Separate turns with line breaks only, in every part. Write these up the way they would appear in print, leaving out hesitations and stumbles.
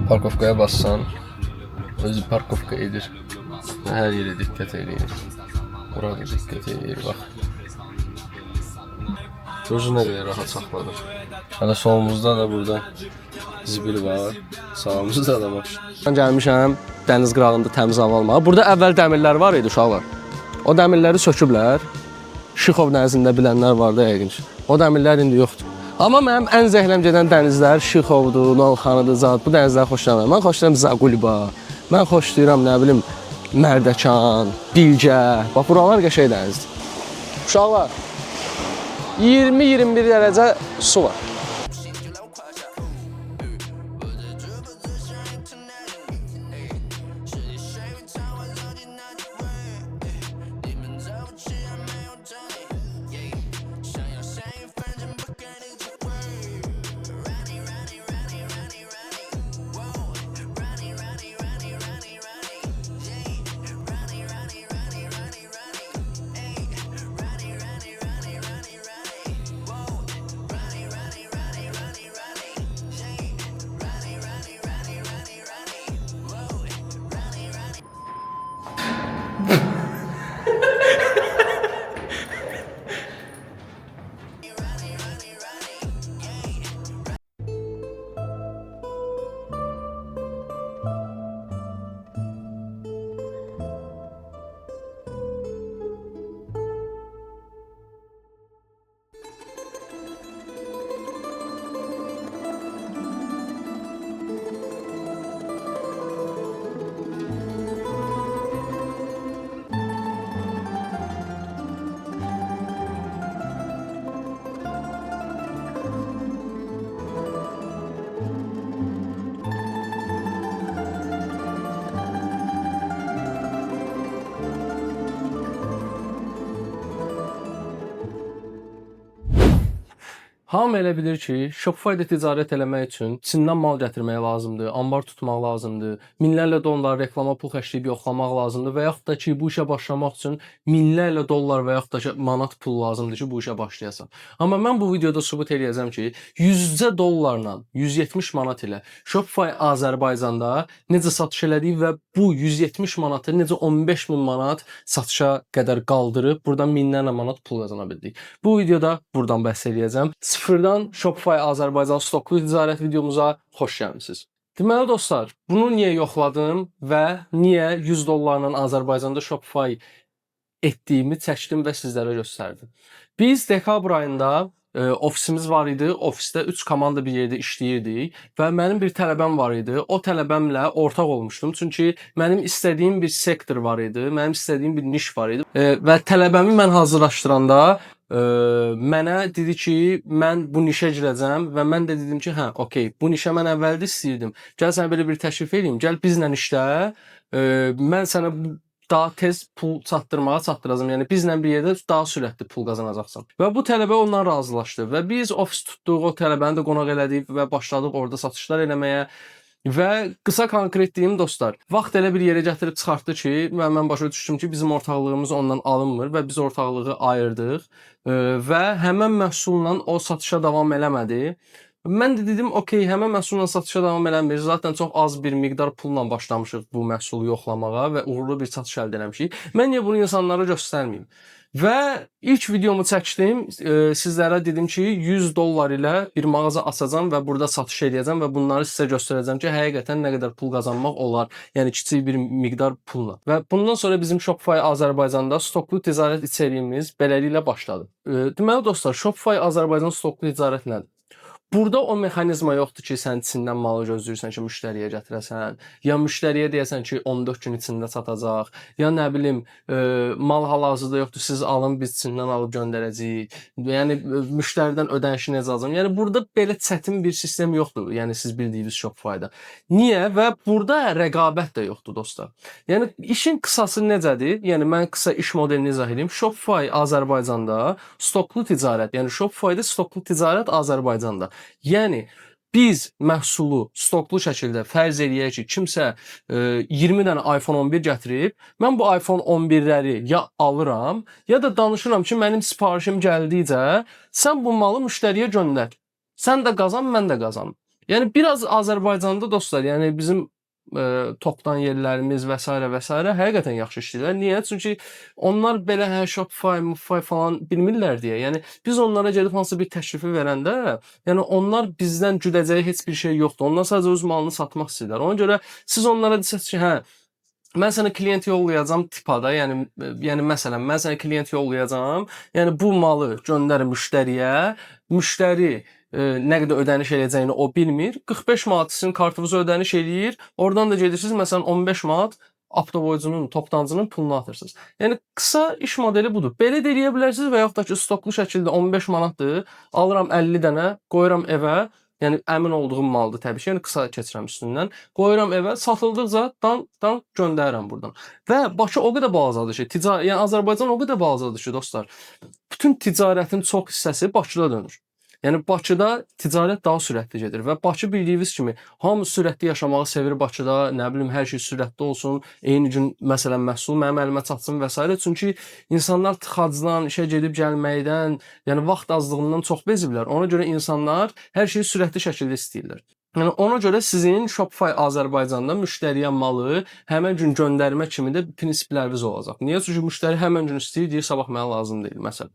Parkovkaya bassan, özü parkovka edir. Hər yerə diqqət edin. Burada diqqət edir, bax. Gözü nə qədər rahat saxladı. Hələ solumuzda da burada zibil var. Sağımızda da var.
Mən gəlmişəm dəniz qırağında təmiz hava almağa. Burada əvvəl dəmirlər var idi uşaqlar. O dəmirləri söküblər. Şıxov dənizində bilənlər var da yəqin. O dəmirlər indi yoxdur. Amma mənim ən zəhləm gedən dənizlər Şıxovdur, Novxanıdır, Zad. Bu dənizləri xoşlamıram. Mən xoşlayıram Zaqulba. Mən xoşlayıram, nə bilim, Mərdəkan, Bilgə. Bax, buralar qəşəng dənizdir. Uşaqlar, 20-21 dərəcə su var. Hamı elə bilir ki, Shopify-da ticarət eləmək üçün Çindən mal gətirmək lazımdır, ambar tutmaq lazımdır, minlərlə dollar reklama pul xərcləyib yoxlamaq lazımdır və yaxud da ki, bu işə başlamaq üçün minlərlə dollar və yaxud da ki, manat pul lazımdır ki, bu işə başlayasan. Amma mən bu videoda sübut eləyəcəm ki, yüzcə dollarla, 170 manat ilə Shopify Azərbaycanda necə satış elədik və bu 170 manatı necə 15.000 manat satışa qədər qaldırıb, buradan minlərlə manat pul qazana bildik. Bu videoda buradan bəhs eləyəcəm. Sıfırdan Shopify Azərbaycan stoklu ticarət videomuza xoş gəlmisiniz. Deməli dostlar, bunu niyə yoxladım və niyə 100 dollarla Azərbaycanda Shopify etdiyimi çəkdim və sizlərə göstərdim. Biz dekabr ayında ofisimiz var idi. Ofisdə 3 komanda bir yerdə işləyirdik və mənim bir tələbəm var idi. O tələbəmlə ortaq olmuşdum. Çünki mənim istədiyim bir sektor var idi. Mənim istədiyim bir niş var idi. Və tələbəmi mən hazırlaşdıranda mənə dedi ki, mən bu nişə girəcəm və mən də dedim ki, hə, okey, bu nişə mən əvvəldə istəyirdim. Gəl sənə belə bir təklif edeyim. Gəl bizlə işlə. Mən sənə daha tez pul çatdıracağam. Yəni bizlə bir yerdə daha sürətli pul qazanacaqsan. Və bu tələbə ondan razılaşdı və biz ofis tutduq, o tələbəni də qonaq elədik və başladıq orada satışlar eləməyə. Və qısa konkretliyim dostlar, vaxt elə bir yerə gətirib çıxartdı ki, mən başa düşdüm ki, bizim ortaqlığımız ondan alınmır və biz ortaqlığı ayırdıq və həmən məhsulla o satışa davam eləmədi. Mən də dedim, okey, həmən məhsulla satışa davam eləmir. Zaten çox az bir miqdar pulla başlamışıq bu məhsulu yoxlamağa və uğurlu bir satış əldə eləmişik. Mən niyə bunu insanlara göstərməyim? Və ilk videomu çəkdim, sizlərə dedim ki, 100 dollar ilə bir mağaza açacağam və burada satış edəcəm və bunları sizə göstərəcəm ki, həqiqətən nə qədər pul qazanmaq olar, yəni kiçik bir miqdar pulla. Və bundan sonra bizim Shopify Azərbaycanda stoklu ticarət içəriyimiz beləliklə başladı. Deməli dostlar, Shopify Azərbaycan stoklu ticarət nədir? Burada o mexanizma yoxdur ki, sən Çindən malı gözləyirsən ki, müştəriyə gətirəsən, ya müştəriyə deyəsən ki, 14 gün içində çatacaq, ya nə bilim, mal hal-hazırda yoxdur, siz alın, biz Çindən alıb göndərəcəyik. Yəni müştəridən ödənişi necə alacağam? Yəni burada belə çətin bir sistem yoxdur. Yəni siz bildiyiniz Shopify-da. Niyə? Və burada rəqabət də yoxdur dostlar. Yəni işin qısası necədir? Yəni mən qısa iş modelini izah edeyim. Shopify Azərbaycanda stoklu ticarət, yəni Shopify-da stoklu ticarət Azərbaycanda. Yəni biz məhsulu stoklu şəkildə fərz eləyək ki, kimsə 20 dənə iPhone 11 gətirib, mən bu iPhone 11-ləri ya alıram, ya da danışıram ki, mənim sifarişim gəldikcə sən bu malı müştəriyə göndər. Sən də qazan, mən də qazanım. Yəni biraz Azərbaycanda dostlar, yəni bizim topdan yerlərimiz və s. və s. həqiqətən yaxşı işləyirlər. Niyə? Çünki onlar belə hə Shopify, Mufay falan bilmirlər deyə. Yəni biz onlara gedib hansı bir təklifi verəndə, yəni onlar bizdən güdəcəyi heç bir şey yoxdur. Onlar sadəcə öz malını satmaq istəyirlər. Ona görə siz onlara desəz ki, hə mən sənə klient yollayacağam tipada, yəni məsələn mən sənə klient yollayacağam. Yəni bu malı göndər müştəriyə. Müştəri nə qədər ödəniş edəcəyini o bilmir. 45 manat sizin kartınıza ödəniş eləyir. Oradan da gedirsiniz məsələn 15 manat avtovoycunun, toptancının pulunu atırsınız. Yəni qısa iş modeli budur. Belə də eləyə bilərsiniz və yaxud da ki stoklu şəkildə 15 manatdır. Alıram 50 dənə, qoyuram evə. Yəni əmin olduğum maldır təbii ki. Yəni qısa keçirəm üstündən. Qoyuram evə, satıldıqca dan göndərirəm burdan. Və Bakı o qədər balacadır ki, yəni Azərbaycan o qədər balacadır ki, dostlar, bütün ticarətin çox hissəsi Bakıda dönür. Yəni Bakıda ticarət daha sürətli gedir və Bakı bildiyiniz kimi hamı sürətli yaşamağı sevir Bakıda, nə bilim hər şey sürətli olsun, eyni gün məsələn məhsul mənim əlimə çatsın və s. Çünki insanlar tıxacdan, işə gedib gəlməkdən, yəni vaxt azlığından çox beziblər. Ona görə insanlar hər şeyi sürətli şəkildə istəyirlər. Yəni ona görə sizin Shopify Azərbaycanda müştəriyə malı həmin gün göndərmə kimi də prinsipləriniz olacaq. Niyə? Çünki müştəri həmin gün istəyir, deyir sabah mənə lazım deyil məsələn.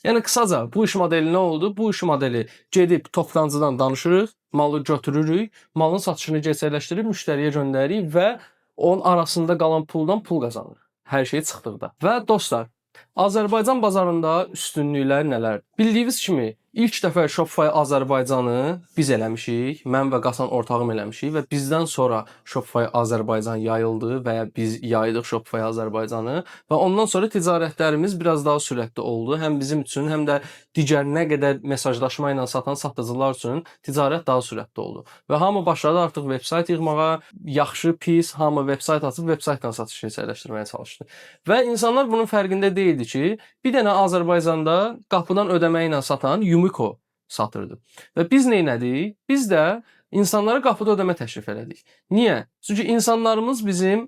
Yəni qısaca bu iş modeli nə oldu? Bu iş modeli gedib toptancıdan danışırıq, malı götürürük, malın satışını gerçəkləşdirib müştəriyə göndəririk və onun arasında qalan puldan pul qazanırıq. Hər şey çıxdıqda. Və dostlar, Azərbaycan bazarında üstünlüklər nələrdir? Bildiyiniz kimi ilk dəfə Shopify Azərbaycanı biz eləmişik, mən və Qasan ortağım eləmişik və bizdən sonra Shopify Azərbaycan yayıldı və ya biz yaydıq Shopify Azərbaycanı və ondan sonra ticarətlərimiz biraz daha sürətli oldu. Həm bizim üçün, həm də digər nə qədər mesajlaşma ilə satan satıcılar üçün ticarət daha sürətli oldu. Və hamı başladı artıq veb-sayt yığmağa, yaxşı, pis, hamı veb-sayt açıb veb-saytla satış gerçəkləşdirməyə çalışdı. Və insanlar bunun fərqində deyildi ki, bir dənə Azərbaycanda qapıdan ödəmə ilə satan Yumiko satırdı. Və biz nə etdik? Biz də insanlara qapıda ödəmə təklif elədik. Niyə? Çünki insanlarımız bizim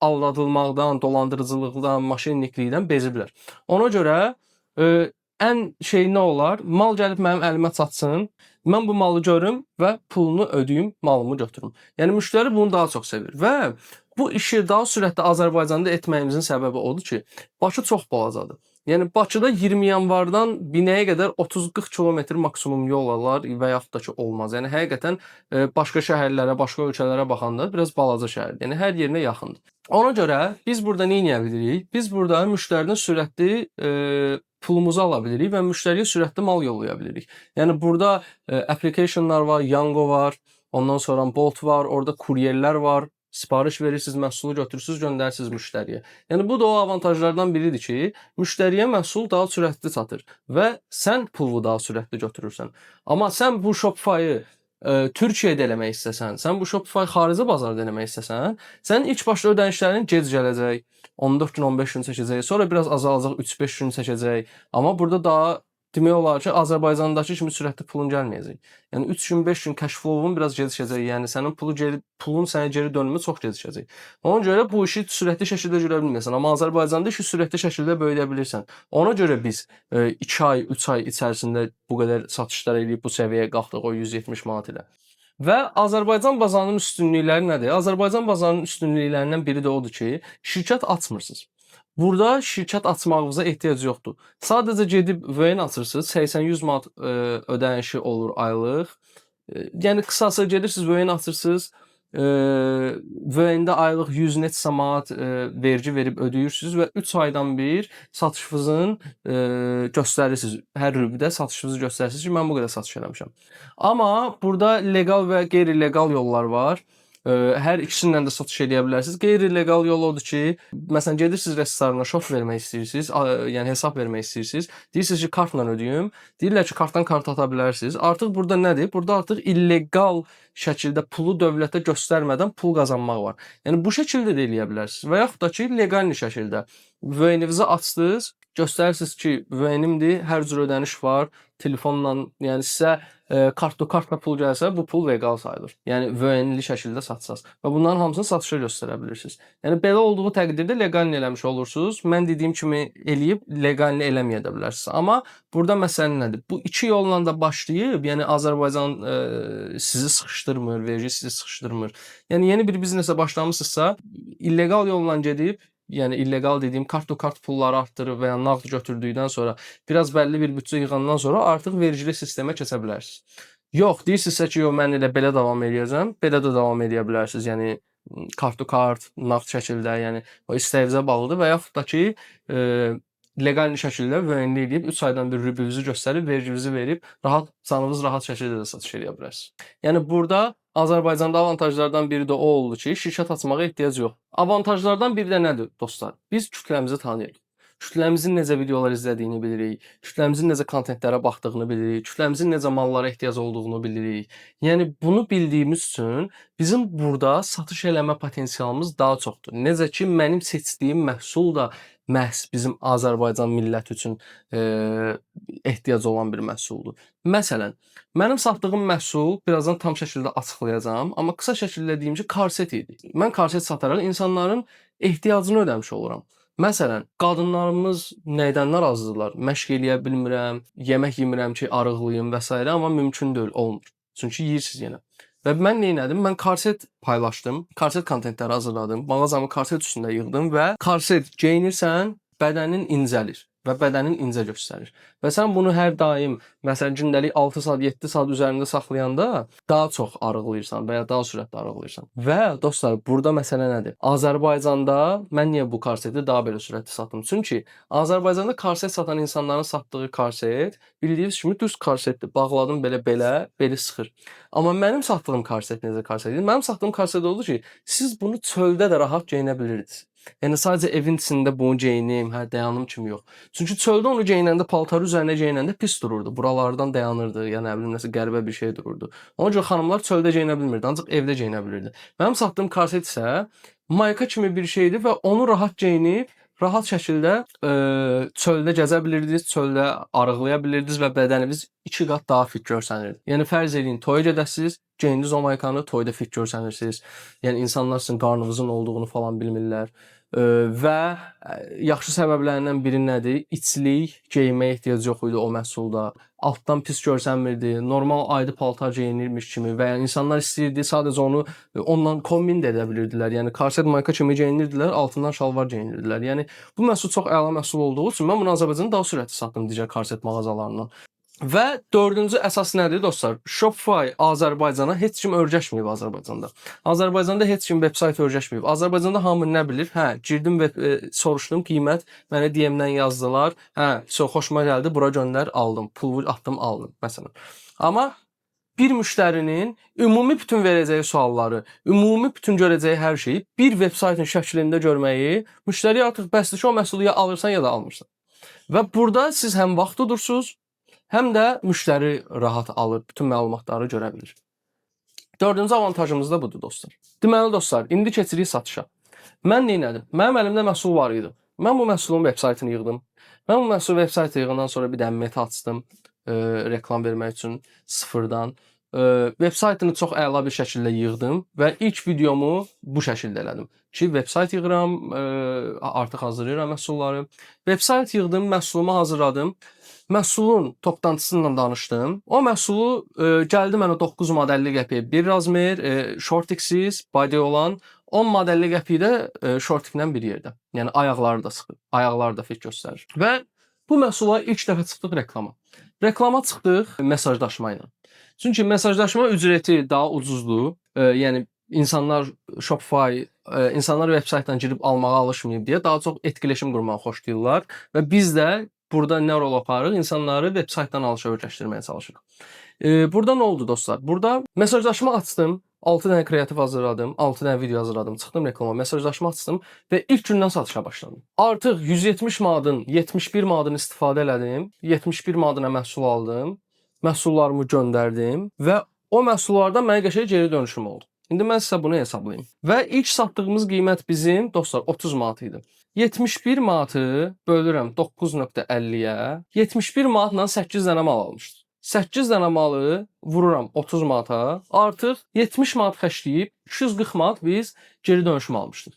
aldadılmaqdan, dolandırıcılıqdan, maşinliklikdən beziblər. Ona görə ən şey nə olar? Mal gəlib mənim əlimə çatsın, mən bu malı görüm və pulunu ödəyim, malımı götürüm. Yəni müştəri bunu daha çox sevir və bu işi daha sürətli Azərbaycanda etməyimizin səbəbi odur ki, Bakı çox balacadır. Yəni Bakıda 20 yanvardan Binəyə qədər 30-40 kilometr maksimum yol alar və yaxud da ki olmaz. Yəni həqiqətən başqa şəhərlərə, başqa ölkələrə baxanda biraz balaca şəhərdir. Yəni hər yerinə yaxındır. Ona görə biz burada nə edə bilirik? Biz burada müştərinin sürətli pulumuzu ala bilirik və müştəriyə sürətli mal yollaya bilirik. Yəni burada applicationlar var, Yango var, ondan sonra Bolt var, orada kuryerlər var. Sipariş verirsiniz, məhsulu götürürsüz, göndərirsiniz müştəriyə. Yəni bu da o avantajlardan biridir ki, müştəriyə məhsul daha sürətli çatır və sən pulu daha sürətli götürürsən. Amma sən bu Shopify-ı Türkiyədə eləmək istəsən, sən bu Shopify xarici bazarda eləmək istəsən, sənin ilk başda ödənişlərin gec gələcək, 14 gün, 15 gün çəkəcək, sonra biraz azalacaq, 3-5 gün çəkəcək. Amma burada daha demək olar ki, Azərbaycandakı kimi sürətli pulun gəlməyəcək. Yəni 3 gün, 5 gün cash flow-un biraz gecikəcək. Yəni sənin pulun sənə geri dönümü çox gecikəcək. Ona görə bu işi sürətli şəkildə görə bilmirsən, amma Azərbaycanda işi sürətli şəkildə böyüdə bilirsən. Ona görə biz 2 ay, 3 ay içərisində bu qədər satışlar eləyib bu səviyyəyə qalxdıq o 170 manat ilə. Və Azərbaycan bazarının üstünlükləri nədir? Azərbaycan bazarının üstünlüklərindən biri də odur ki, şirkət açmırsınız. Burada şirkət açmağınıza ehtiyac yoxdur. Sadəcə gedib VN açırsınız, 80-100 manat ödənişi olur aylıq. Yəni qısası gedirsiniz VN açırsınız, VN-də aylıq 100 neçə manat vergi verib ödəyirsiniz və 3 aydan bir satışınızın göstərirsiniz. Hər rübdə satışınızı göstərirsiniz ki, mən bu qədər satış eləmişəm. Amma burada legal və qeyri-legal yollar var. Hər ikisindən də satış edə bilərsiniz. Qeyri-legal yol odur ki, məsələn gedirsiniz restorana şot vermək istəyirsiniz, yəni hesab vermək istəyirsiniz. Deyirsiniz ki, kartla ödəyim. Deyirlər ki, kartdan kart ata bilərsiniz. Artıq burada nədir? Burada artıq illegal şəkildə pulu dövlətə göstərmədən pul qazanmaq var. Yəni bu şəkildə də eləyə bilərsiniz və yaxud da ki, legal şəkildə VN-inizi açdınız, göstərirsiniz ki, VN-imdir, hər cür ödəniş var, telefonla, yəni sizə kartla pul gəlsə, bu pul leqal sayılır. Yəni VN-li şəkildə satsaz və bunların hamısını satışa göstərə bilirsiniz. Yəni belə olduğu təqdirdə leqalini eləmiş olursunuz. Mən dediyim kimi eləyib leqalini eləməyə də bilərsiniz. Amma burada məsələ nədir? Bu iki yolla da başlayıb, yəni Azərbaycan sizi sıxışdırmır, vergi sizi sıxışdırmır. Yəni yeni bir biznesə başlamısınızsa, illegal yolla gedib, yəni illegal dediyim kart pulları artdırıb və ya nağd götürdükdən sonra biraz bəlli bir büdcə yığandan sonra artıq vergili sistemə keçə bilərsiniz. Yox, deyirsinizsə ki, yox mən elə belə davam edəcəm, belə də davam edə bilərsiniz. Yəni kart, nağd şəkildə, yəni o istəyinizə bağlıdır və yaxud da ki, legal şəkildə VN edib 3 aydan bir rübünüzü göstərib, verginizi verib, canınız rahat şəkildə də satış edə bilərsiniz. Yəni burada Azərbaycanda avantajlardan biri də o oldu ki, şirkət açmağa ehtiyac yox. Avantajlardan biri də nədir dostlar? Biz kütləmizi tanıyırıq. Kütləmizin necə videolar izlədiyini bilirik, kütləmizin necə kontentlərə baxdığını bilirik, kütləmizin necə mallara ehtiyac olduğunu bilirik. Yəni bunu bildiyimiz üçün bizim burada satış eləmə potensialımız daha çoxdur. Necə ki, mənim seçdiyim məhsul da məhz bizim Azərbaycan milləti üçün ehtiyac olan bir məhsuldur. Məsələn, mənim satdığım məhsul birazdan tam şəkildə açıqlayacağam, amma qısa şəkildə deyim ki, karset idi. Mən karset sataraq insanların ehtiyacını ödəmiş oluram. Məsələn, qadınlarımız nəydən narazıdırlar? Məşq eləyə bilmirəm, yemək yemirəm ki, arıqlayım və s. amma mümkün deyil, olmur. Çünki yeyirsiniz yenə. Və mən nə etdim? Mən karset paylaşdım, karset kontentləri hazırladım, mağazamı karset üstündə yığdım və karset geyinirsən, bədənin incəlir və bədənin incə göstərir. Və sən bunu hər daim, məsələn, gündəlik 6 saat, 7 saat üzərində saxlayanda daha çox arıqlayırsan və ya daha sürətli arıqlayırsan. Və dostlar, burada məsələ nədir? Azərbaycanda mən niyə bu karseti daha belə sürətli satdım? Çünki Azərbaycanda karset satan insanların satdığı karset bildiyiniz kimi düz karsetdir. Bağladım belə, beli sıxır. Amma mənim satdığım karset necə karset idi? Mənim satdığım karset oldu ki, siz bunu çöldə də rahat geyinə bilirdiniz. Yəni sadəcə evin içində bunu geyinim, dayanım kimi yox. Çünki çöldə onu geyinəndə, paltarı üzərinə geyinəndə pis dururdu. Buralardan dayanırdı, ya nə bilim nəsə qəribə bir şey dururdu. Ona görə xanımlar çöldə geyinə bilmirdi, ancaq evdə geyinə bilirdi. Mənim satdığım karset isə mayka kimi bir şeydir və onu rahat geyinib, rahat şəkildə çöldə gəzə bilirdiniz, çöldə arıqlaya bilirdiniz və bədəniniz 2 qat daha fit görsənirdi. Yəni fərz edin, toya gedəsiniz, geyindiniz o maykanı, toyda fit görsənirsiniz. Yəni insanlar sizin qarnınızın olduğunu falan bilmirlər. Və yaxşı səbəblərindən biri nədir? İçlik, geyinməyə ehtiyac yox idi o məhsulda. Altdan pis görsənmirdi. Normal adi paltar geyinirmiş kimi və ya insanlar istəyirdi sadəcə onu onunla kombin də edə bilirdilər. Yəni karset mayka kimi geyinirdilər, altından şalvar geyinirdilər. Yəni bu məhsul çox əla məhsul olduğu üçün mən bunu Azərbaycanda daha sürətli satdım digər karset mağazalarından. Və dördüncü əsas nədir dostlar? Shopify Azərbaycana heç kim öyrəşməyib Azərbaycanda. Azərbaycanda heç kim veb-sayt öyrəşməyib. Azərbaycanda hamı nə bilir? Girdim və soruşdum qiymət, mənə DM-dən yazdılar. Çox xoşuma gəldi, bura göndər, aldım. Pulu atdım, aldım məsələn. Amma bir müştərinin ümumi bütün verəcəyi sualları, ümumi bütün görəcəyi hər şeyi bir veb-saytın şəklində görməyi, müştəriyə artıq bəsdir ki, o məhsulu ya alırsan ya da almırsan. Və burada siz həm vaxt udursunuz, həm də müştəri rahat alır, bütün məlumatları görə bilir. Dördüncü avantajımız da budur dostlar. Deməli dostlar, indi keçirik satışa. Mən nə etdim? Mənim əlimdə məhsul var idi. Mən bu məhsulun veb-saytını yığdım. Mən bu məhsulu veb-saytı yığandan sonra bir dənə meta açdım, reklam vermək üçün sıfırdan. Veb-saytını çox əla bir şəkildə yığdım və ilk videomu bu şəkildə elədim. Ki, veb-sayt yığıram, artıq hazırlayıram məhsulları. Veb-sayt yığdım, məhsulumu hazırladım. Məhsulun toplantısı danışdım. O məhsulu gəldi mənə 9 manat 50 qəpiyə bir razmer, shortiksiz, body olan 10 manat 50 qəpiyə də shortiklə bir yerdə. Yəni ayaqları da sıxır, ayaqları da fit göstərir. Və bu məhsula ilk dəfə çıxdıq reklama. Reklama çıxdıq mesajlaşma ilə. Çünki mesajlaşma ücreti daha ucuzdur. Yəni insanlar Shopify, insanlar veb-saytdan girib almağa alışmayıb deyə daha çox etkiləşim qurmağı xoşlayırlar və biz də burada nə rol aparırıq? İnsanları veb-saytdan alışa öyrəşdirməyə çalışırıq. Burada nə oldu dostlar? Burada mesajlaşma açdım. 6 dənə kreativ hazırladım, 6 dənə video hazırladım, çıxdım reklama, mesajlaşma açdım və ilk gündən satışa başladım. Artıq 170 manatın, 71 manatını istifadə elədim, 71 manatına məhsul aldım, məhsullarımı göndərdim və o məhsullardan mənə qəşəng geri dönüşüm oldu. İndi mən sizə bunu hesablayım. Və ilk satdığımız qiymət bizim dostlar 30 manat idi. 71 manatı bölürəm 9.50-yə. 71 manatla 8 dənə mal almışdım. 8 dənə malı vururam 30 manata. Artıq 70 manat xərcləyib 240 manat biz geri dönüşüm almışdıq.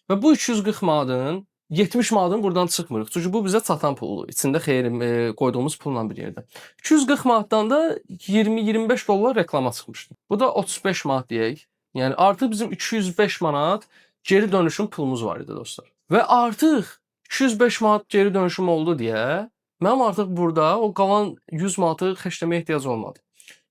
Və bu 240 manatın 70 manatın buradan çıxmırıq. Çünki bu bizə çatan puldur. İçində xeyir qoyduğumuz pulla bir yerdə. 240 manatdan da 20-25 dollar reklama çıxmışdı. Bu da 35 manat deyək. Yəni artıq bizim 205 manat geri dönüşüm pulumuz var idi dostlar. Və artıq 205 manat geri dönüşüm oldu deyə mənim artıq burada o qalan 100 manatı xərcləməyə ehtiyac olmadı.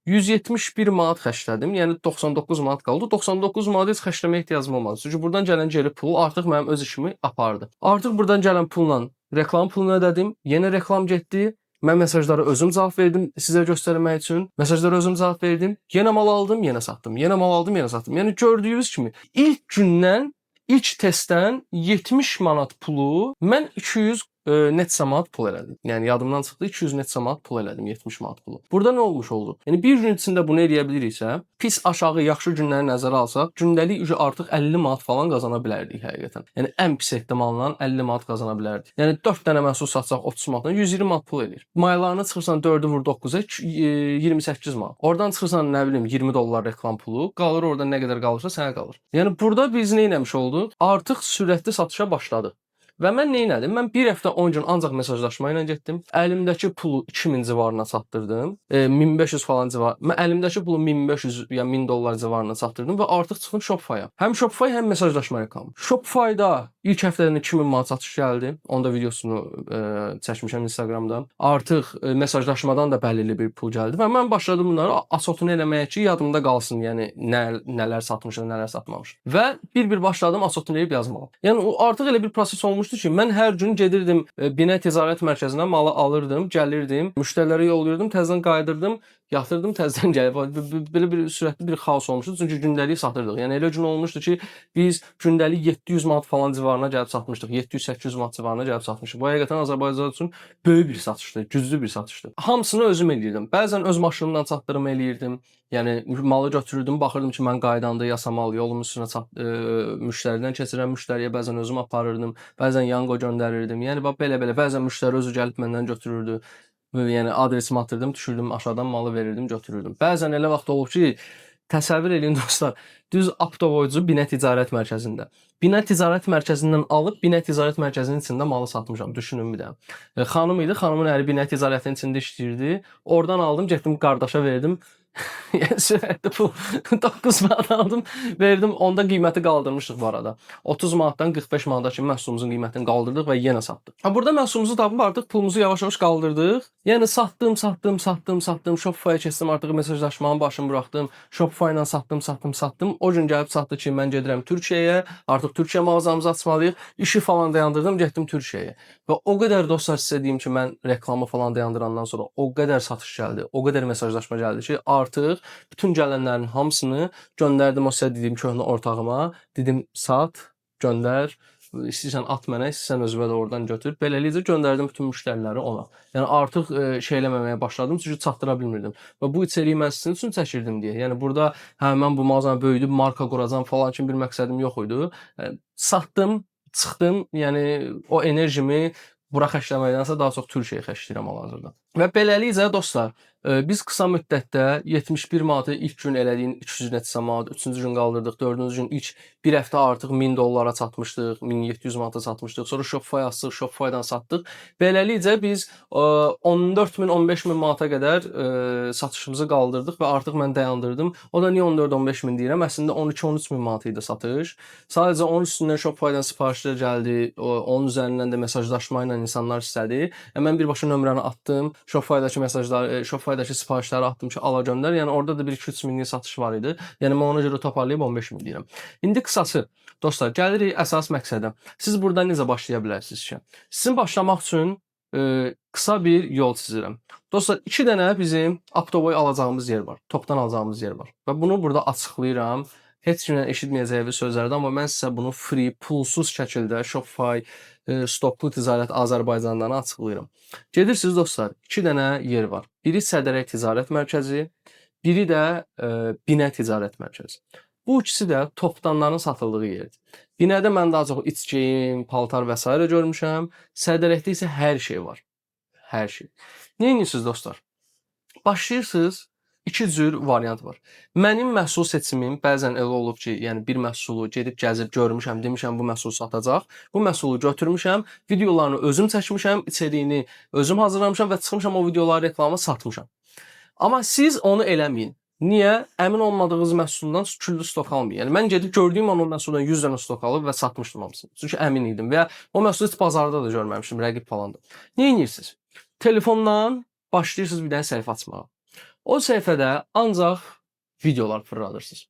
171 manat xərclədim, yəni 99 manat qaldı. 99 manat heç xərcləməyə ehtiyacım olmadı. Çünki buradan gələn geri pul artıq mənim öz işimi apardı. Artıq buradan gələn pulla reklam pulunu ödədim, yenə reklam getdi. Mən mesajlara özüm cavab verdim sizə göstərmək üçün. Mesajlara özüm cavab verdim. Yenə mal aldım, yenə satdım. Yenə mal aldım, yenə satdım. Yəni gördüyünüz kimi ilk gündən, ilk testdən 70 manat pulu mən 200 neçə manat pul elədim. Yəni yadımdan çıxdı 200 neçə manat pul elədim 70 manat pulu. Burada nə olmuş oldu? Yəni bir gün içində bunu eləyə biliriksə, pis aşağı yaxşı günləri nəzərə alsaq, gündəlik artıq 50 manat falan qazana bilərdik həqiqətən. Yəni ən pis ehtimalla 50 manat qazana bilərdik. Yəni 4 dənə məhsul satsaq 30 manatdan 120 manat pul eləyir. Maylarını çıxırsan 4-ü vur 9-a 28 manat. Oradan çıxırsan nə bilim 20 dollar reklam pulu, qalır orada nə qədər qalırsa sənə qalır. Yəni burada biz nə etmiş olduq? Artıq sürətli satışa başladıq. Və mən nə etdim? Mən bir həftə 10 gün ancaq mesajlaşma ilə getdim. Əlimdəki pulu 2000 civarına çatdırdım. 1500 falan civar. Mən əlimdəki pulu 1500 ya 1000 dollar civarına çatdırdım və artıq çıxdım Shopify-a. Həm Shopify, həm mesajlaşma reklamı. Shopify-da ilk həftədən 2000 manat satış gəldi. Onda videosunu çəkmişəm Instagramda. Artıq mesajlaşmadan da bəlli bir pul gəldi və mən başladım bunları asotunu eləməyə ki, yadımda qalsın. Yəni nələr satmışam, nələr satmamışam. Və bir-bir başladım asotunu eləyib yazmağa. Yəni o artıq elə bir proses olmuş ki, mən hər gün gedirdim Binə Ticarət Mərkəzinə, malı alırdım, gəlirdim, müştərilərə yollayırdım, təzədən qayıdırdım, yatırdım, təzədən gəlib. Belə bir sürətli bir xaos olmuşdu. Çünki gündəlik satırdıq. Yəni elə gün olmuşdu ki, biz gündəlik 700 manat falan civarına gəlib satmışdıq. 700-800 manat civarına gəlib satmışdıq. Bu həqiqətən Azərbaycan üçün böyük bir satışdır, güclü bir satışdır. Hamısını özüm eləyirdim. Bəzən öz maşınımdan çatdırma eləyirdim. Yəni malı götürürdüm, baxırdım ki, mən qaydanda yasamal yolum üstünə müştəridən keçirən müştəriyə bəzən özüm aparırdım, bəzən yango göndərirdim. Yəni belə bəzən müştəri özü gəlib məndən götürürdü. Yəni adresimi atırdım, düşürdüm, aşağıdan malı verirdim, götürürdüm. Bəzən elə vaxt olub ki, təsəvvür eləyin dostlar, düz Aptovoycu Binə Ticarət Mərkəzində. Binə Ticarət Mərkəzindən alıb Binə Ticarət Mərkəzinin içində malı satmışam. Düşünün bir də. Xanım idi, xanımın əri Binə Ticarətin içində işləyirdi. Oradan aldım, getdim qardaşa verdim. Yəni sürətli pul 9 manat aldım, verdim. Onda qiyməti qaldırmışdıq bu arada. 30 manatdan 45 manata kimi məhsulumuzun qiymətini qaldırdıq və yenə satdıq. Burada məhsulumuzu tapıb artıq pulumuzu yavaş-yavaş qaldırdıq. Yəni satdım. Shopify-a keçdim, artıq mesajlaşmanın başını buraxdım. Shopify ilə satdım. O gün gəlib çatdı ki, mən gedirəm Türkiyəyə. Artıq Türkiyə mağazamızı açmalıyıq. İşi falan dayandırdım, getdim Türkiyəyə. Və o qədər dostlar sizə deyim ki, mən reklamı falan dayandırandan sonra o qədər satış gəldi, o qədər mesajlaşma gəldi ki, artıq bütün gələnlərin hamısını göndərdim o sizə dediyim köhnə ortağıma. Dedim sat, göndər, istəyirsən at mənə, istəyirsən özünə də oradan götür. Beləliklə göndərdim bütün müştəriləri ona. Yəni artıq şey eləməməyə başladım, çünki çatdıra bilmirdim. Və bu içeriyi mən sizin üçün çəkirdim deyə. Yəni burada mən bu mağazanı böyüdüb marka quracam falan kimi bir məqsədim yox idi. Satdım, çıxdım. Yəni o enerjimi bura xərcləməkdənsə daha çox Türkiyəyə xərcləyirəm hal-hazırda. Və beləliklə dostlar, biz qısa müddətdə 71 manatı ilk gün elədiyin 200 neçə manat, 3-cü gün qaldırdıq, 4-cü gün ilk bir həftə artıq 1000 dollara çatmışdıq, 1700 manata çatmışdıq. Sonra Shopify açdıq, Shopify-dan satdıq. Beləliklə biz 14000, 15000 manata qədər satışımızı qaldırdıq və artıq mən dayandırdım. O da niyə 14-15000 deyirəm? Əslində 12-13000 manat idi satış. Sadəcə onun üstündən Shopify-dan sifarişlər gəldi, onun üzərindən də mesajlaşma ilə insanlar istədi. Mən birbaşa nömrəni atdım. Shopify-dakı mesajları, Shopify-dakı sifarişləri atdım ki, ala göndər. Yəni orada da 1-2-3 minlik satış var idi. Yəni mən ona görə toparlayıb 15000 deyirəm. İndi qısası, dostlar, gəlirik əsas məqsədə. Siz burada necə başlaya bilərsiniz ki? Sizin başlamaq üçün qısa bir yol çizirəm. Dostlar, 2 dənə bizim Aptovoy alacağımız yer var. Topdan alacağımız yer var. Və bunu burada açıqlayıram. Heç kimdən eşitməyəcəyi sözlərdir, amma mən sizə bunu free, pulsuz şəkildə Shopify, stoklu ticarət Azərbaycandan açıqlayıram. Gedirsiniz dostlar, 2 dənə yer var. Biri Sədərək Ticarət Mərkəzi, biri də Binə Ticarət Mərkəzi. Bu ikisi də topdanların satıldığı yerdir. Binədə mən daha çox iç geyim, paltar və s. görmüşəm. Sədərəkdə isə hər şey var. Hər şey. Nə edirsiniz dostlar? Başlayırsınız, iki cür variant var. Mənim məhsul seçimim bəzən elə olub ki, yəni bir məhsulu gedib gəzib görmüşəm, demişəm bu məhsul satacaq. Bu məhsulu götürmüşəm, videolarını özüm çəkmişəm, içeriğini özüm hazırlamışam və çıxmışam o videoları reklamı satmışam. Amma siz onu eləməyin. Niyə? Əmin olmadığınız məhsuldan küllü stok almayın. Yəni mən gedib gördüyüm an o məhsuldan 100 dənə stok alıb və satmışdım hamısını. Çünki əmin idim və o məhsulu heç bazarda da görməmişdim, rəqib falandı. Nə edirsiniz? Telefondan başlayırsınız bir dənə səhifə açmağa. O səhifədə ancaq videolar fırladırsınız.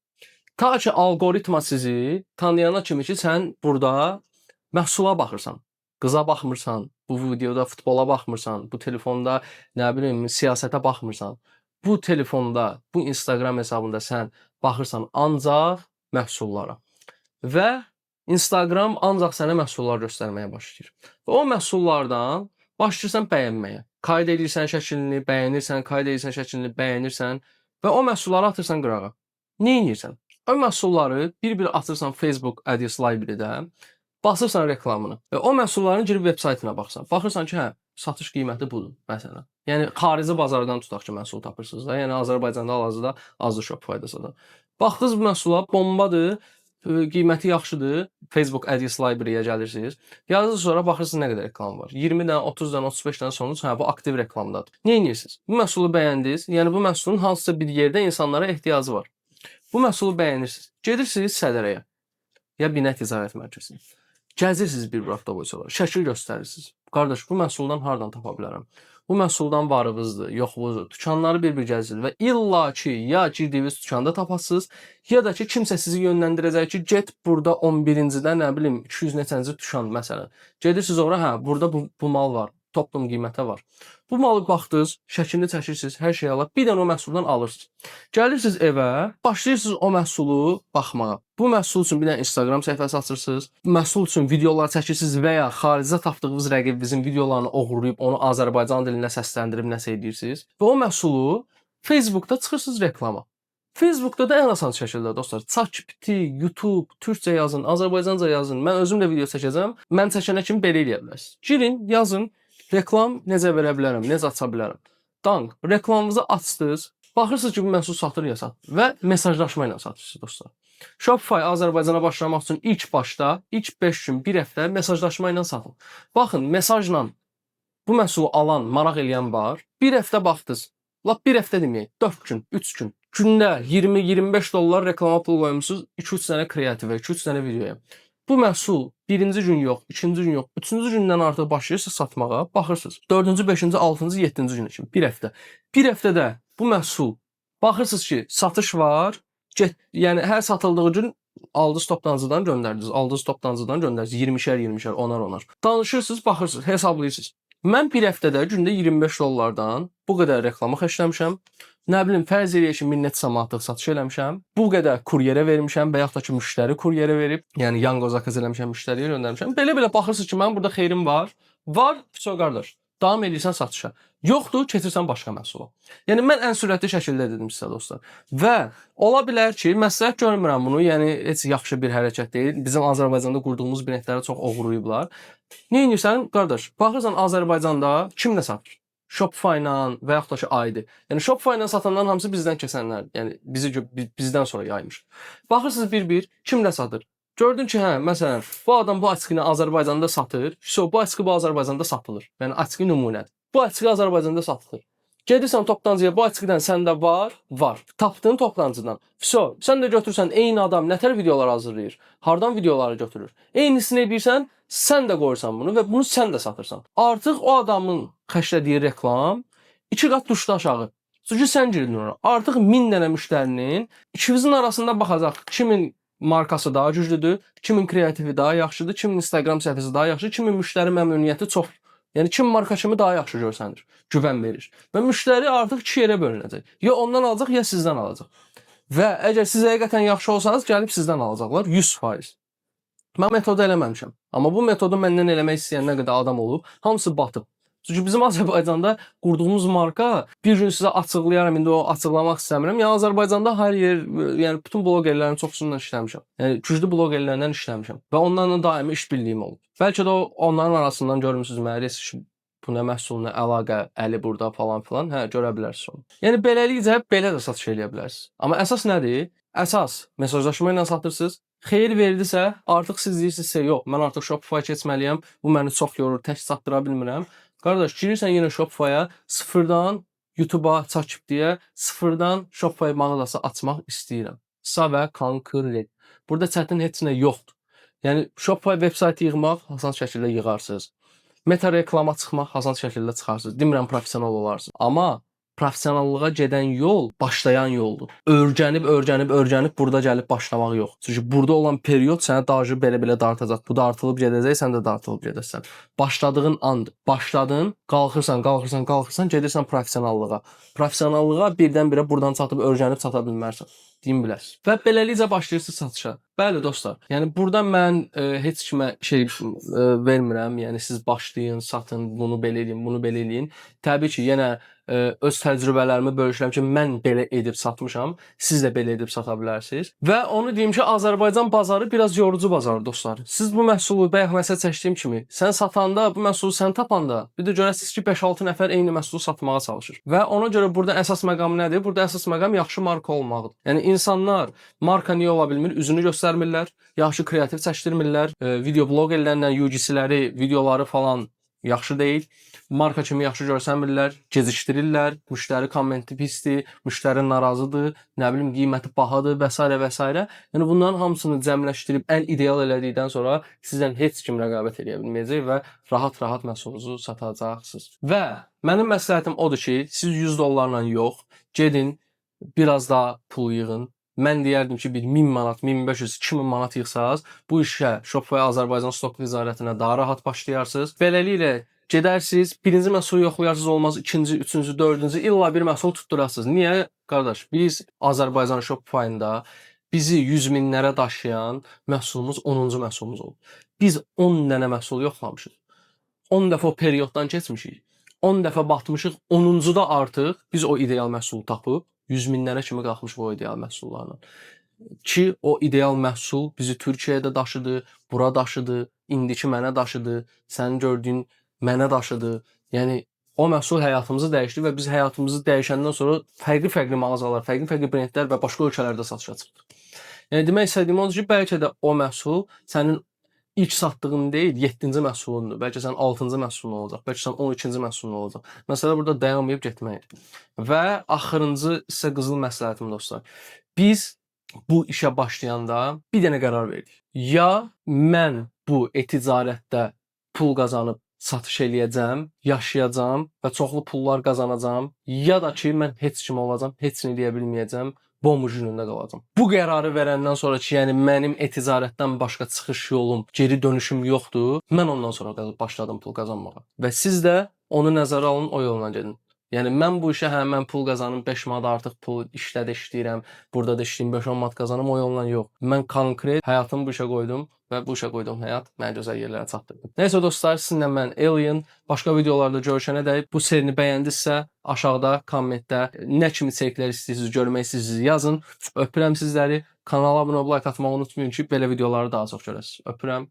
Ta ki algoritma sizi tanıyana kimi ki sən burada məhsula baxırsan, qıza baxmırsan, bu videoda futbola baxmırsan, bu telefonda nə bilim siyasətə baxmırsan. Bu telefonda, bu Instagram hesabında sən baxırsan ancaq məhsullara və Instagram ancaq sənə məhsullar göstərməyə başlayır. Və o məhsullardan başlayırsan bəyənməyə. Qayd edirsən şəklini, bəyənirsən, qayd edirsən şəklini, bəyənirsən və o məhsulları atırsan qırağa. Nə edirsən? O məhsulları bir-bir atırsan Facebook Ads Library-də, basırsan reklamını və o məhsulların girib veb saytına baxsan. Baxırsan ki, hə, satış qiyməti budur, məsələn. Yəni xarici bazardan tutaq ki, məhsul tapırsınız da. Yəni Azərbaycanda hal-hazırda azdır Shopify-da da. Baxdınız bu məhsula bombadır, qiyməti yaxşıdır. Facebook Ads Library-yə gəlirsiniz. Yazırsınız sonra baxırsınız nə qədər reklam var. 20 dənə, 30 dənə, 35 dənə sonra hə bu aktiv reklamdadır. Nə edirsiniz? Bu məhsulu bəyəndiniz. Yəni bu məhsulun hansısa bir yerdə insanlara ehtiyacı var. Bu məhsulu bəyənirsiniz. Gedirsiniz sədərəyə ya Binə Ticarət Mərkəzinə. Gəzirsiniz bir hafta boyunca. Şəkil göstərirsiniz. Qardaş, bu məhsuldan hardan tapa bilərəm? Bu məhsuldan varınızdır, yoxluğudur. Dükanları bir-bir gəzirsiniz və illa ki, ya girdiyiniz dükanda tapasınız, ya da ki, kimsə sizi yönləndirəcək ki, get burada 11-cidə, nə bilim, 200 neçənci dükan, məsələn. Gedirsiniz ora, hə, burada bu mal var, toplam qiymətə var. Bu malı baxdınız, şəklini çəkirsiniz, hər şey alıb, bir dənə o məhsuldan alırsınız. Gəlirsiniz evə, başlayırsınız o məhsulu baxmağa. Bu məhsul üçün bir dənə Instagram səhifəsi açırsınız. Məhsul üçün videolar çəkirsiniz və ya xaricdə tapdığınız rəqibinizin videolarını oğurlayıb onu Azərbaycan dilində səsləndirib nəsə edirsiniz. Və o məhsulu Facebookda çıxırsınız reklama. Facebookda da ən asan şəkildə dostlar, ChatGPT, YouTube, türkcə yazın, Azərbaycanca yazın. Mən özüm də video çəkəcəm. Mən çəkənə kimi belə eləyə bilərsiniz. Girin, yazın. Reklam necə verə bilərəm, necə aça bilərəm. Dank, reklamınızı açdınız, baxırsınız ki, bu məhsul satır ya satır və mesajlaşma ilə satırsınız dostlar. Shopify Azərbaycana başlamaq üçün ilk başda, ilk 5 gün, 1 həftə mesajlaşma ilə satın. Baxın, mesajla bu məhsulu alan, maraq eləyən var. 1 həftə baxdınız, lap 1 həftə deməyək, 4 gün, 3 gün. Gündə 20-25 dollar reklama pulu qoymusunuz 2-3 dənə kreativə, 2-3 dənə videoya. Bu məhsul birinci gün yox, ikinci gün yox, üçüncü gündən artıq başlayırsınız satmağa, baxırsınız. 4-cü, 5-ci, 6-cı, 7-ci gün kimi, 1 həftə. 1 həftədə bu məhsul baxırsınız ki, satış var, yəni hər satıldığı gün aldınız toptancıdan göndərdiniz, aldınız toptancıdan göndərdiniz, 20-şər, 20-şər, onar. Danışırsınız, baxırsınız, hesablayırsınız. Mən bir həftədə gündə 25 dollardan bu qədər reklama xərcləmişəm. Nə bilim, fərz eləyək ki, 1000 neçə samatlıq satış eləmişəm. Bu qədər kuryerə vermişəm və yaxud da ki, müştəri kuryerə verib, yəni Yango zakaz eləmişəm, müştəriyə göndərmişəm. Belə baxırsınız ki, mənim burada xeyrim var. Var, çox qardaş. Davam edirsən satışa. Yoxdur, keçirsən başqa məhsula. Yəni mən ən sürətli şəkildə dedim sizə dostlar. Və ola bilər ki, məsləhət görmürəm bunu, yəni heç yaxşı bir hərəkət deyil. Bizim Azərbaycanda qurduğumuz biletləri çox oğurlayıblar. Nə edirsən, qardaş? Baxırsan Azərbaycanda kim nə satır? Shopify-la və yaxud da ki, ID. Yəni Shopify-la satanların hamısı bizdən keçənlər, yəni bizdən sonra yaymış. Baxırsınız bir-bir, kim nə satır? Gördün ki, hə, məsələn, bu adam bu açıqını Azərbaycanda satır. Bu açıqı bu Azərbaycanda satılır. Yəni açıqı nümunədir. Bu açıqı Azərbaycanda satılır. Gedirsən toptancıya, bu açıqdan səndə var, var. Tapdığın toptancıdan. Sən də götürsən, eyni adam nətər videolar hazırlayır, hardan videoları götürür. Eynisini edirsən, sən də qoyursan bunu və bunu sən də satırsan. Artıq o adamın xərclədiyi reklam 2 qat düşdü aşağı. Çünki sən girdin ora. Artıq 1000 dənə müştərinin ikinizin arasında baxacaq kimin markası daha güclüdür, kimin kreativi daha yaxşıdır, kimin Instagram səhifəsi daha yaxşı, kimin müştəri məmnuniyyəti çox. Yəni kim marka kimi daha yaxşı görsənir, güvən verir. Və müştəri artıq 2 yerə bölünəcək. Ya ondan alacaq, ya sizdən alacaq. Və əgər siz həqiqətən yaxşı olsanız, gəlib sizdən alacaqlar 100%. Mən metodu eləməmişəm. Amma bu metodu məndən eləmək istəyən nə qədər adam olub, hamısı batıb. Çünki bizim Azərbaycanda qurduğumuz marka bir gün sizə açıqlayaram, indi o açıqlamaq istəmirəm. Yəni Azərbaycanda hər yer, yəni bütün bloqerlərin çoxsundan işləmişəm. Yəni güclü bloqerlərdən işləmişəm və onlarla daimi iş birliyim olub. Bəlkə də onların arasından görmüsünüz mənə bu nə məhsuluna əlaqə, Əli burada falan filan. Hə, görə bilərsiniz onu. Yəni beləlikcə belə də satış eləyə bilərsiniz. Amma əsas nədir? Əsas mesajlaşma ilə satırsınız. Xeyir verdisə, artıq siz deyirsinizsə, yox, mən artıq Shopify keçməliyəm. Bu məni çox yorur, tək satdıra bilmirəm. Qardaş, girirsən yenə Shopify-a, sıfırdan YouTube-a çəkib deyə, sıfırdan Shopify mağazası açmaq istəyirəm. Qısa və konkret. Burada çətin heç nə yoxdur. Yəni Shopify veb-saytı yığmaq asan şəkildə yığarsınız. Meta reklama çıxmaq asan şəkildə çıxarsınız. Demirəm professional olarsınız. Amma professionallığa gedən yol başlayan yoldur. Öyrənib burada gəlib başlamaq yox. Çünki burada olan period sənə dajı belə-belə dartacaq. Bu da artılıb gedəcək, sən də dartılıb gedəsən. Başladığın andır. Başladın, qalxırsan, gedirsən professionallığa. Professionallığa birdən-birə buradan çatıb öyrənib çata bilmərsən. Deyim bilərsiniz. Və beləlikcə başlayırsınız satışa. Bəli dostlar, yəni burada mən heç kimə vermirəm. Yəni siz başlayın, satın, bunu belə eləyin. Təbii ki, yenə öz təcrübələrimi bölüşürəm ki, mən belə edib satmışam, siz də belə edib sata bilərsiniz. Və onu deyim ki, Azərbaycan bazarı biraz yorucu bazardır dostlar. Siz bu məhsulu bayaq məsəl çəkdiyim kimi, sən satanda, bu məhsulu sən tapanda, bir də görəsiniz ki, 5-6 nəfər eyni məhsulu satmağa çalışır. Və ona görə burada əsas məqam nədir? Burada əsas məqam yaxşı marka olmaqdır. Yəni insanlar marka niyə ola bilmir? Üzünü göstərmirlər, yaxşı kreativ çəkdirmirlər, video bloqerlərlə UGC-ləri, videoları falan yaxşı deyil. Marka kimi yaxşı görsənmirlər, gecikdirirlər, müştəri kommenti pisdir, müştəri narazıdır, nə bilim qiyməti bahadır və s. və s. Yəni bunların hamısını cəmləşdirib ən ideal elədikdən sonra sizdən heç kim rəqabət edə bilməyəcək və rahat-rahat məhsulunuzu satacaqsınız. Və mənim məsləhətim odur ki, siz $100 yox, gedin biraz daha pul yığın. Mən deyərdim ki, bir 1000 manat, 1500, 2000 manat yığsaz, bu işə Shopify Azərbaycan stok ticarətinə daha rahat başlayarsınız. Beləliklə gedərsiniz, birinci məhsulu yoxlayarsınız, olmaz ikinci, üçüncü, dördüncü, illa bir məhsul tutdurasınız. Niyə? Qardaş, biz Azərbaycan Shopify-ında bizi 100 minlərə daşıyan məhsulumuz 10-cu məhsulumuz oldu. Biz 10 dənə məhsul yoxlamışıq. 10 dəfə o perioddan keçmişik. 10 dəfə batmışıq, 10-cu da artıq biz o ideal məhsulu tapıb 100 minlərə kimi qalxmışıq o ideal məhsullarla. Ki o ideal məhsul bizi Türkiyəyə də daşıdı, bura daşıdı, indiki mənə daşıdı, sənin gördüyün mənə daşıdı. Yəni o məhsul həyatımızı dəyişdi və biz həyatımızı dəyişəndən sonra fərqli-fərqli mağazalar, fərqli-fərqli brendlər və başqa ölkələrdə satışa çıxdıq. Yəni demək istədiyim odur ki, bəlkə də o məhsul sənin ilk satdığın deyil, 7-ci məhsulundur. Bəlkə sənin 6-cı məhsulun olacaq, bəlkə sənin 12-ci məhsulun olacaq. Məsələ burada dayanmayıb getməkdir. Və axırıncı sizə qızıl məsləhətim dostlar. Biz bu işə başlayanda bir dənə qərar verdik. Ya mən bu e-ticarətdə pul qazanıb satış eləyəcəm, yaşayacağam və çoxlu pullar qazanacağam, ya da ki mən heç kim olacağam, heç nə eləyə bilməyəcəm, bomba günündə qalacağam. Bu qərarı verəndən sonra ki, yəni mənim e-ticarətdən başqa çıxış yolum, geri dönüşüm yoxdur, mən ondan sonra başladım pul qazanmağa. Və siz də onu nəzərə alın, o yolla gedin. Yəni mən bu işə mən pul qazanım, 5 manat artıq pul işlədə işləyirəm, burada da işləyim, 5-10 manat qazanım, o yolla yox. Mən konkret həyatımı bu işə qoydum və bu işə qoyduğum həyat məni gözəl yerlərə çatdırdı. Nəysə dostlar, sizinlə mən Alien. Başqa videolarda görüşənədək bu serini bəyəndinizsə, aşağıda kommentdə nə kimi içəriklər istəyirsiniz, görmək istəyirsiniz yazın. Öpürəm sizləri. Kanala abunə olub like atmağı unutmayın ki, belə videoları daha çox görəsiniz. Öpürəm.